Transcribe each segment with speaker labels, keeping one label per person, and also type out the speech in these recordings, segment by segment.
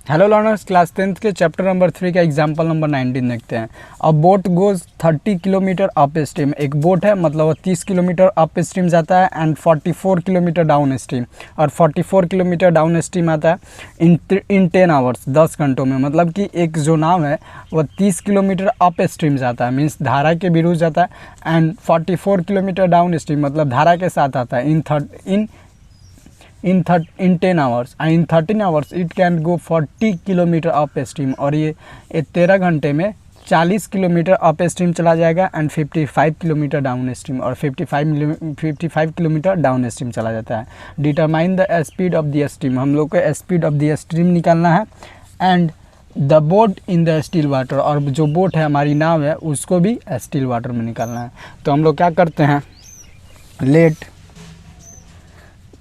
Speaker 1: Hello learners, class 10th के chapter number 3 का example number 19 देखते हैं। अ boat goes 30 kilometre up stream. एक बोट है, मतलब वो 30 किलोमीटर अप स्ट्रीम जाता है एंड 44 किलोमीटर डाउन स्ट्रीम, और 44 किलोमीटर डाउन स्ट्रीम आता है इन 10 आवर्स, 10 घंटों में। मतलब कि एक जो नाव है वो 30 किलोमीटर अप स्ट्रीम जाता है, मीन्स धारा के विरुद्ध जाता है, एंड 44 किलोमीटर डाउन स्ट्रीम मतलब धारा के साथ आता है in 10 hours, and in 13 hours it can go 40 kilometre up stream. और ये 13 घंटे में 40 किलोमीटर अप स्ट्रीम चला जाएगा एंड 55 किलोमीटर डाउन स्ट्रीम, और 55 किलोमीटर डाउन स्ट्रीम चला जाता है। Determine the speed of the stream, हम लोग को स्पीड ऑफ द स्ट्रीम निकालना है, and the boat in the still water, और जो बोट है हमारी नाव है उसको भी स्टिल वाटर में निकालना है। तो हम लोग क्या करते हैं, late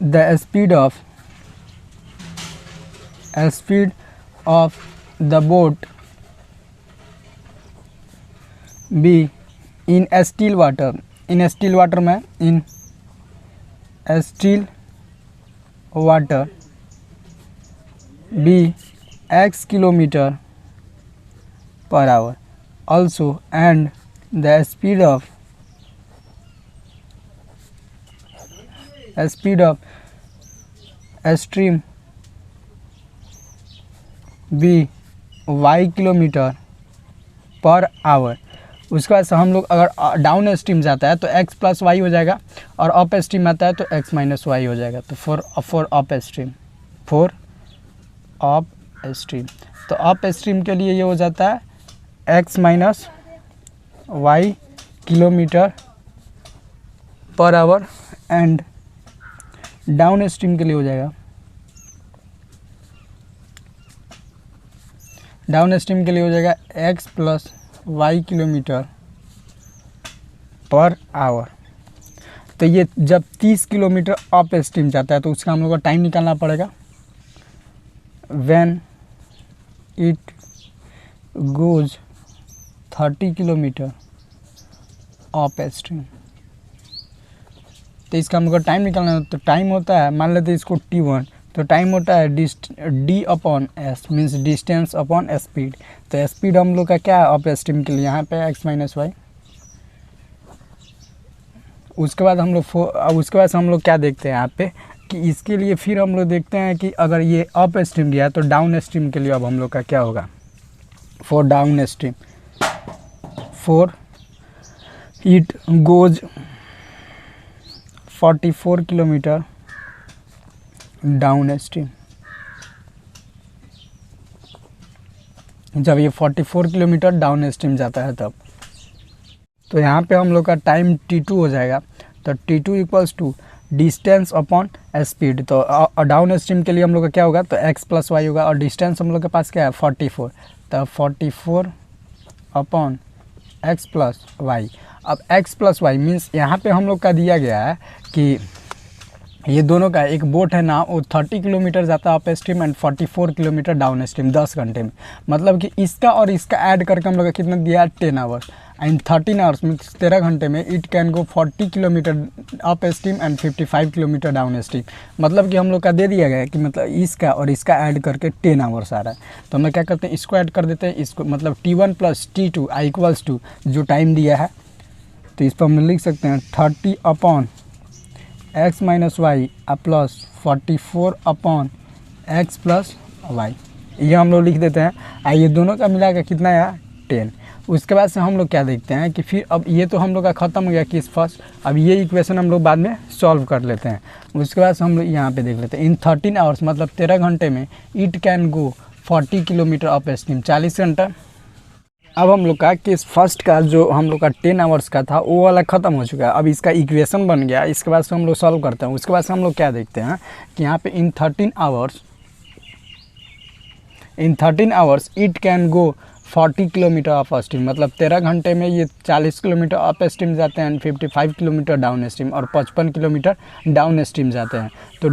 Speaker 1: the speed of the boat be in still water, in still water में in still water be x kilometer per hour also, and the speed of stream be y kilometre per our. उसके बाद से हम लोग अगर down stream जाता है तो x प्लस वाई हो जाएगा, और अप स्ट्रीम आता है तो x माइनस वाई हो जाएगा। तो फॉर अप स्ट्रीम, तो अप स्ट्रीम के लिए ये हो जाता है x minus Y kilometre per hour, and downstream के लिए हो जाएगा x plus Y kilometre per hour. तो ये जब 30 किलोमीटर अप स्ट्रीम जाता है तो उसका हम लोग को टाइम निकालना पड़ेगा। When it goes 30 kilometre up stream, तो इसका हमको टाइम निकालना है। तो टाइम होता है, मान लेते हैं इसको t1, तो टाइम होता है d upon s, means distance upon speed. तो स्पीड हम लोग का क्या है अप स्ट्रीम के लिए, यहाँ पे x माइनस वाई। उसके बाद हम लोग क्या देखते हैं यहाँ पे कि इसके लिए फिर हम लोग देखते हैं कि अगर ये अप स्ट्रीम गया तो डाउन स्ट्रीम के लिए अब हम लोग का क्या होगा। For down stream, for it goes 44 kilometre down stream, जब ये 44 किलोमीटर डाउन स्ट्रीम जाता है तब, तो यहाँ पे हम लोग का टाइम t2 हो जाएगा। तो t2 equals to distance upon speed. तो डाउन स्ट्रीम के लिए हम लोग का क्या होगा, तो x प्लस वाई होगा, और डिस्टेंस हम लोग के पास क्या है 44, तो 44 अपॉन x प्लस वाई। अब x प्लस वाई मीन्स यहाँ पे हम लोग का दिया गया है कि ये दोनों का एक बोट है ना, वो 30 किलोमीटर जाता है up stream and 44 kilometre down stream 10 घंटे में। मतलब कि इसका और इसका ऐड करके हम लोग का कितना दिया है 10 आवर्स, एंड 13 आवर्स में 13 घंटे में it can go 40 kilometre up stream and 55 kilometre down stream. मतलब कि हम लोग का दे दिया गया है कि मतलब इसका और इसका ऐड करके 10 आवर्स आ रहा है। तो हम लोग क्या करते हैं, इसको ऐड कर देते हैं, इसको मतलब t1 plus t2 equals to जो टाइम दिया है, तो इस पर हम लिख सकते हैं 30 upon x minus y plus 44 upon x plus y, ये हम लोग लिख देते हैं। ये दोनों का मिला के कितना है 10। उसके बाद से हम लोग क्या देखते हैं कि फिर अब ये तो हम लोग का ख़त्म हो गया केस फर्स्ट। अब ये इक्वेशन हम लोग बाद में सॉल्व कर लेते हैं। उसके बाद से हम लोग यहाँ पे देख लेते हैं इन 13 आवर्स मतलब 13 घंटे में it can go 40 kilometre up stream, 40 घंटा। अब हम लोग का केस फर्स्ट का जो हम लोग का 10 आवर्स का था वो वाला ख़त्म हो चुका है। अब इसका इक्वेशन बन गया, इसके बाद से हम लोग सॉल्व करते हैं। उसके बाद से हम लोग क्या देखते हैं कि यहाँ पे इन 13 hours it can go 40 kilometre up stream, मतलब 13 घंटे में ये 40 किलोमीटर अप स्ट्रीम जाते हैं, 55 किलोमीटर डाउन स्ट्रीम और 55 किलोमीटर डाउन स्ट्रीम जाते हैं। तो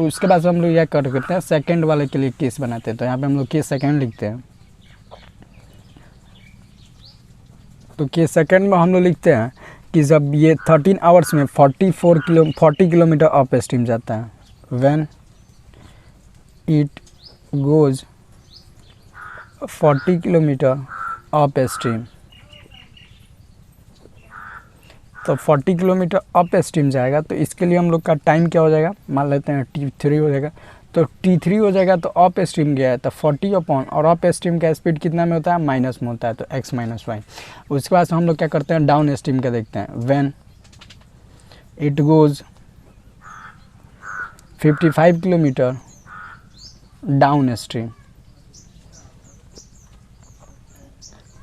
Speaker 1: उसके बाद से हम लोग यह कर करते हैं सेकेंड वाले के लिए केस बनाते हैं। तो यहाँ पे हम लोग केस सेकेंड लिखते हैं। तो केस सेकेंड में हम लोग लिखते हैं कि जब ये 13 आवर्स में 40 किलोमीटर अप स्ट्रीम जाता है, when it goes 40 kilometre up stream. तो 40 किलोमीटर अप स्ट्रीम जाएगा, तो इसके लिए हम लोग का टाइम क्या हो जाएगा, मान लेते हैं T3 हो जाएगा। तो T3 हो जाएगा, तो अप स्ट्रीम गया है तो 40 अपॉन, और अप स्ट्रीम का स्पीड कितना में होता है, माइनस में होता है, तो x माइनस वाई। उसके बाद हम लोग क्या करते हैं, डाउन स्ट्रीम का देखते हैं। When it goes 55 kilometre downstream,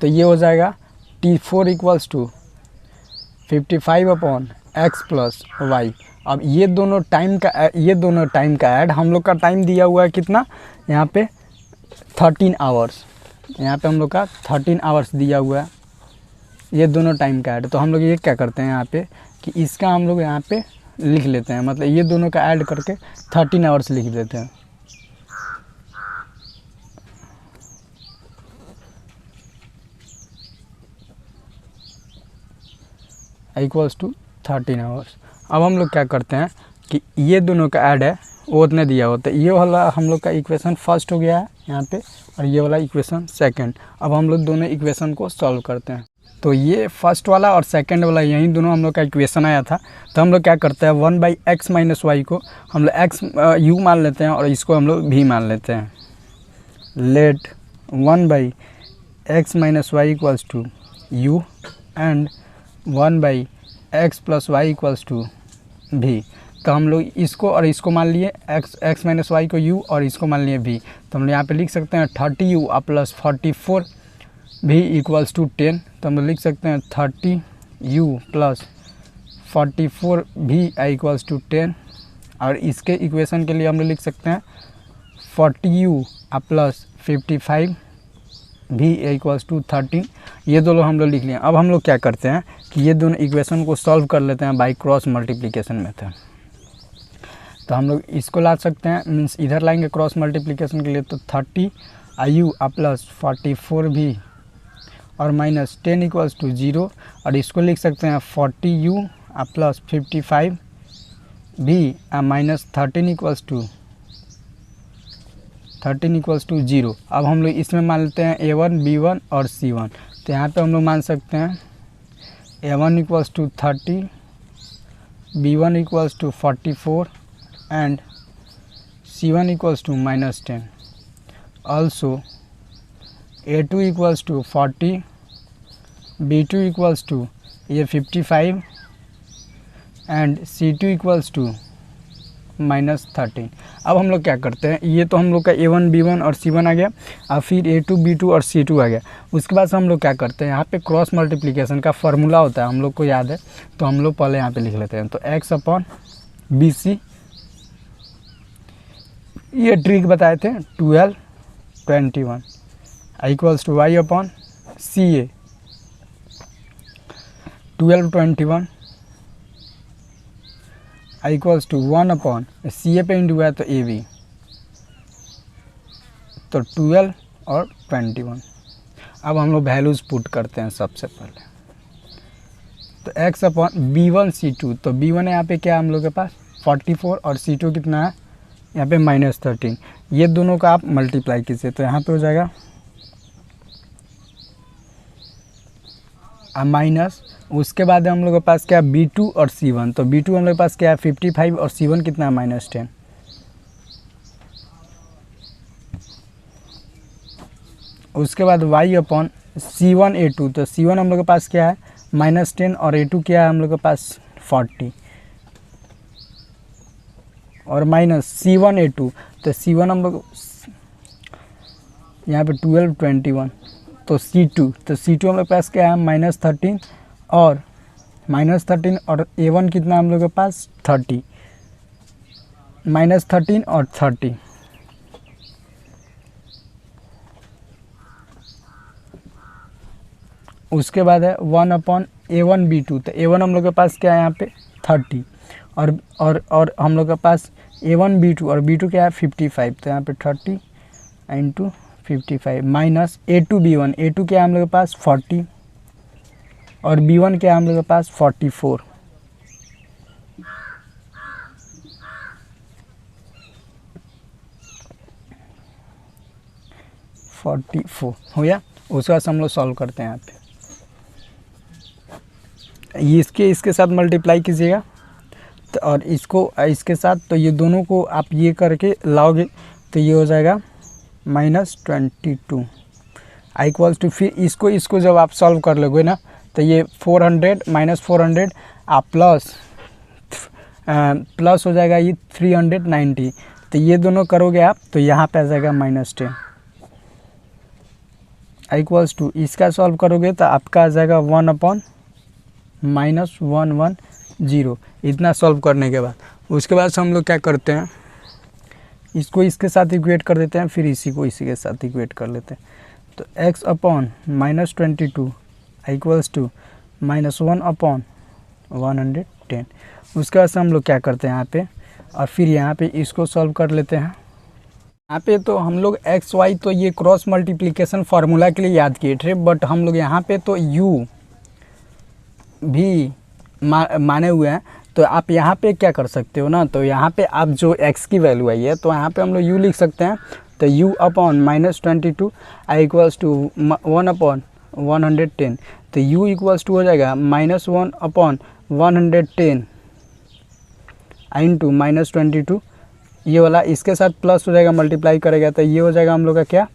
Speaker 1: तो ये हो जाएगा T4 equals to 55 upon x plus y. अब ये दोनों टाइम का ऐड, हम लोग का टाइम दिया हुआ है कितना, यहाँ पे 13 आवर्स, यहाँ पे हम लोग का 13 आवर्स दिया हुआ है, ये दोनों टाइम का ऐड। तो हम लोग ये क्या करते हैं यहाँ पे कि इसका हम लोग यहाँ पे लिख लेते हैं, मतलब ये दोनों का ऐड करके 13 आवर्स लिख देते हैं। Equals to 13 hours. अब हम लोग क्या करते हैं कि ये दोनों का ऐड है वो उतने दिया होता है, ये वाला हम लोग का इक्वेशन फर्स्ट हो गया है यहाँ पे, और ये वाला इक्वेशन सेकंड। अब हम लोग दोनों इक्वेशन को सॉल्व करते हैं। तो ये फर्स्ट वाला और सेकंड वाला यही दोनों हम लोग का इक्वेशन आया था। तो हम लोग क्या करते हैं, 1/x माइनस वाई को हम लोग x u मान लेते हैं और इसको हम लोग v मान लेते हैं। Let 1/x minus y equals to u and 1/x plus y equals to v। तो हम लोग इसको और इसको मान लिए x माइनस वाई को u और इसको मान लिए v। तो हम लोग यहाँ पे लिख सकते हैं 30u plus 44 v equals to 10। तो हम लोग लिख सकते हैं 30u plus 44 v equals to 10। और इसके इक्वेशन के लिए हम लोग लिख सकते हैं 40u plus 55 v equals to 13। ये दोनों हम लोग लिख लिए। अब हम लोग क्या करते हैं कि ये दोनों इक्वेशन को सॉल्व कर लेते हैं बाय क्रॉस मल्टीप्लिकेशन मेथड। तो हम लोग इसको ला सकते हैं, मीन्स इधर लाएंगे क्रॉस मल्टीप्लिकेशन के लिए, तो 30u प्लस 44v और माइनस 10 इक्वल्स टू 0। और इसको लिख सकते हैं 40u plus 55v minus 13 equals to 0। अब हम लोग इसमें मान लेते हैं a1 b1 और c1। तो यहाँ पे हम लोग मान सकते हैं a1 equals to 30, b1 equals to 44 and c1 equals to minus 10। Also a2 equals to 40, b2 equals to ये 55 and c2 equals to minus 13। अब हम लोग क्या करते हैं, ये तो हम लोग का a1 b1 और c1 आ गया, और फिर a2 b2 और c2 आ गया। उसके बाद से हम लोग क्या करते हैं, यहाँ पे क्रॉस मल्टीप्लिकेशन का फार्मूला होता है, हम लोग को याद है, तो हम लोग पहले यहाँ पे लिख लेते हैं। तो x अपॉन बी सी, ये ट्रिक बताए थे 12 21 equals to y upon C A 12 21 equals to 1 upon C A पे इंटू हुआ है तो ए बी, तो 12 और 21। अब हम लोग वैल्यूज़ पुट करते हैं सबसे पहले। तो x अपॉन b1 c2, तो b1 यहाँ पे क्या है हम लोग के पास 44 और c2 कितना है यहाँ पे माइनस 13। ये दोनों का आप मल्टीप्लाई कीजिए, तो यहाँ पे हो जाएगा माइनस। उसके बाद हम लोग के पास क्या है b2 और c1, तो b2 हम लोग के पास क्या है 55 और c1 कितना है माइनस 10। उसके बाद y अपॉन c1 a2, तो c1 हम लोग के पास क्या है माइनस 10 और a2 क्या है हम लोग के पास 40 और माइनस c1 a2, तो c1 हम लोग यहाँ पे 12 21, तो c2 हम लोग के पास क्या है माइनस 13 और a1 कितना हम लोग के पास 30, माइनस 13 और 30। उसके बाद है 1 अपॉन a1 b2, तो a1 हम लोग के पास क्या है यहाँ पे 30 और हम लोग के पास a1 b2 और b2 क्या है 55, तो यहाँ पे 30 into 55 minus a2 b1, a2 क्या है हम लोग के पास 40 और b1 क्या है हम लोग के पास 44। 44 हो गया। उसके बाद हम लोग सॉल्व करते हैं यहाँ पे, ये इसके साथ मल्टीप्लाई कीजिएगा तो और इसको इसके साथ, तो ये दोनों को आप ये करके लाओगे तो ये हो जाएगा -22 इक्वल्स टू, फिर इसको जब आप सॉल्व कर लोगे ना तो ये 400 -400 आप प्लस हो जाएगा ये 390, तो ये दोनों करोगे आप तो यहाँ पे आ जाएगा -10 इक्वल्स टू, इसका सॉल्व करोगे तो आपका आ जाएगा 1/-110। इतना सॉल्व करने के बाद उसके बाद से हम लोग क्या करते हैं, इसको इसके साथ इक्वेट कर देते हैं, फिर इसी को इसी के साथ इक्वेट कर लेते हैं। तो x/-22 इक्वल्स टू -1/110। उसके बाद से हम लोग क्या करते हैं यहाँ पे, और फिर यहाँ पे इसको सॉल्व कर लेते हैं। यहाँ पे तो हम लोग एक्स वाई तो ये क्रॉस मल्टीप्लिकेशन फार्मूला के लिए याद किए थे, बट हम लोग यहाँ पे तो u भी माने हुए हैं। तो आप यहाँ पे क्या कर सकते हो ना, तो यहाँ पे आप जो x की वैल्यू आई है तो यहाँ पे हम लोग u लिख सकते हैं। तो u/-22 इक्वल्स टू 1/110, तो u इक्वल्स टू हो जाएगा -1/110 इंटू -22, ये वाला इसके साथ प्लस हो जाएगा, मल्टीप्लाई करेगा तो ये हो जाएगा हम लोग का क्या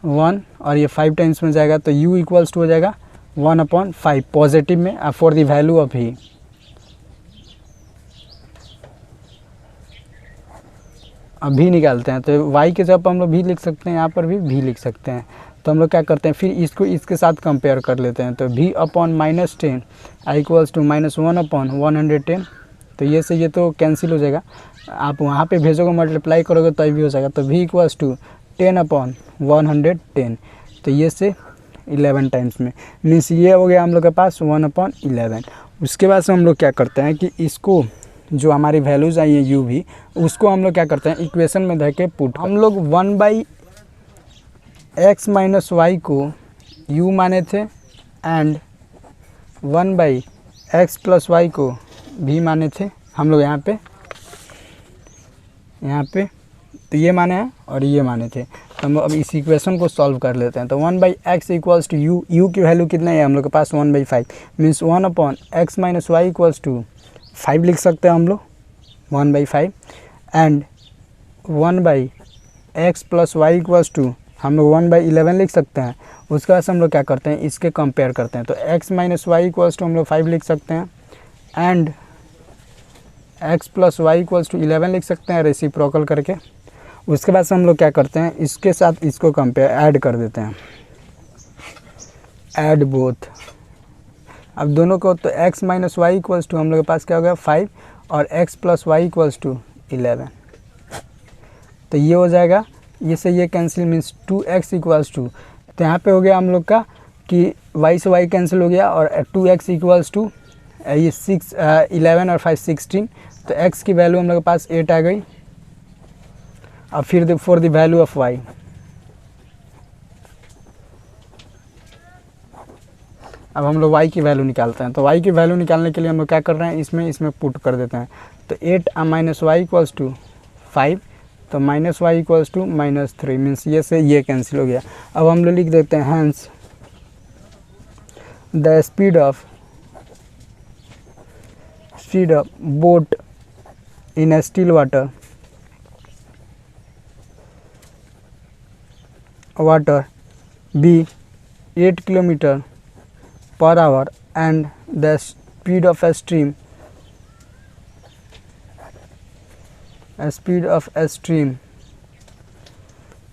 Speaker 1: 1, और ये 5 टाइम्स में जाएगा तो u इक्वल्स टू हो जाएगा 1/5 पॉजिटिव में फॉर द वैल्यू ऑफ ही। अब भी निकालते हैं तो y के जगह पर हम लोग भी लिख सकते हैं, यहाँ पर भी लिख सकते हैं। तो हम लोग क्या करते हैं, फिर इसको इसके साथ कंपेयर कर लेते हैं। तो v/-10 इक्वल्स टू -1/110, तो ये से ये तो कैंसिल हो जाएगा, आप वहाँ पे भेजोगे मल्टीप्लाई करोगे तो भी हो जाएगा। तो v इक्वल्स टू 10/110, तो ये से 11 टाइम्स में, मीन्स ये हो गया हम लोग के पास 1/11। उसके बाद से हम लोग क्या करते हैं कि इसको जो हमारी वैल्यूज़ आई है u भी, उसको हम लोग क्या करते हैं इक्वेशन में धर के पुट, हम लोग 1/x - y को u माने थे एंड 1/x + y को भी माने थे हम लोग यहाँ पे तो ये माने हैं और ये माने थे। तो हम अब इस इक्वेशन को सॉल्व कर लेते हैं। तो 1/x इक्वल्स टू u की वैल्यू कितना है हम लोग के पास 1/5, means 1/x - y equals to 5 लिख सकते हैं हम लोग 1/5, and 1/x + y equals to हम लोग 1/11 लिख सकते हैं। उसके बाद हम लोग क्या करते हैं, इसके कंपेयर करते हैं। तो x - y इक्वल्स टू हम लोग 5 लिख सकते हैं, and x + y equals to 11 लिख सकते हैं रेसिप्रोकल करके। उसके बाद से हम लोग क्या करते हैं, इसके साथ इसको कंपेयर ऐड कर देते हैं, ऐड बोथ। अब दोनों को तो x - y इक्वल्स टू हम लोग के पास क्या हो गया 5, और x + y इक्वल्स टू 11, तो ये हो जाएगा, ये से ये cancel, means 2x equals to, तो यहाँ पे हो गया हम लोग का कि y से y कैंसिल हो गया, और 2x इक्वल्स टू ये 11 और 5 16, तो x की वैल्यू हम लोग के पास 8 आ गई। अब फिर for the value of y, अब हम लोग y की वैल्यू निकालते हैं। तो y की वैल्यू निकालने के लिए हम लोग क्या कर रहे हैं, इसमें पुट कर देते हैं। तो 8 - y इक्वल्स टू 5, तो -y इक्वल्स टू -3, मीन्स ये से ये कैंसिल हो गया। अब हम लोग लिख देते हैं hence the speed of boat in still water be 8 km/h, and the speed of a stream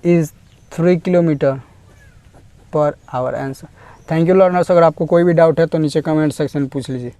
Speaker 1: is 3 km/h answer. Thank you learners. अगर आपको कोई भी डाउट है तो नीचे कमेंट सेक्शन में पूछ लीजिए।